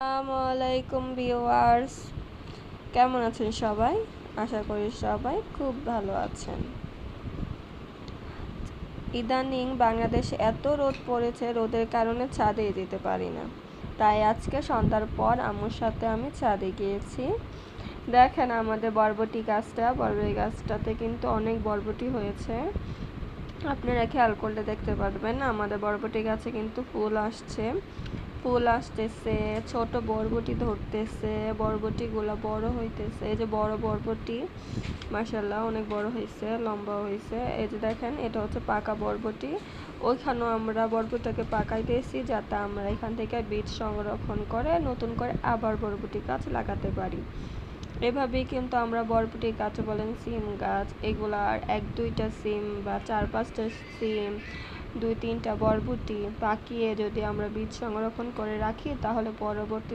আসসালামু আলাইকুম ভিউয়ার্স, কেমন আছেন সবাই? আশা করি সবাই খুব ভালো আছেন। ইদানিং বাংলাদেশে এত রোদ পড়েছে, রোদের কারণে ছাদে যেতে পারি না। তাই আজকে সন্ধ্যার পর আম্মুর সাথে আমি ছাদে গিয়েছি। দেখেন আমাদের বরবটি গাছটাতে কিন্তু অনেক বরবটি হয়েছে। আপনারা খেয়াল করলে দেখতে পারবেন আমাদের বরবটি গাছে কিন্তু ফুল আসতেছে, ছোট বরবটি ধরতেছে, বরবটিগুলো বড় হইতেছে। এই যে বড় বরবটি, মাশাআল্লাহ অনেক বড় হয়েছে, লম্বা হয়েছে। এই যে দেখেন, এটা হচ্ছে পাকা বরবটি। ওইখানেও আমরা বরবটিটাকে পাকাইতেছি যাতে আমরা এখান থেকে বীজ সংরক্ষণ করে নতুন করে আবার বরবটি গাছ লাগাতে পারি। এভাবেই কিন্তু আমরা বরবটি গাছ বলেন, সিম গাছ, এগুলার 1-2টা সিম বা 4-5টা সিম, 2-3টা বরবটি পাকিয়ে যদি আমরা বীজ সংরক্ষণ করে রাখি, তাহলে পরবর্তী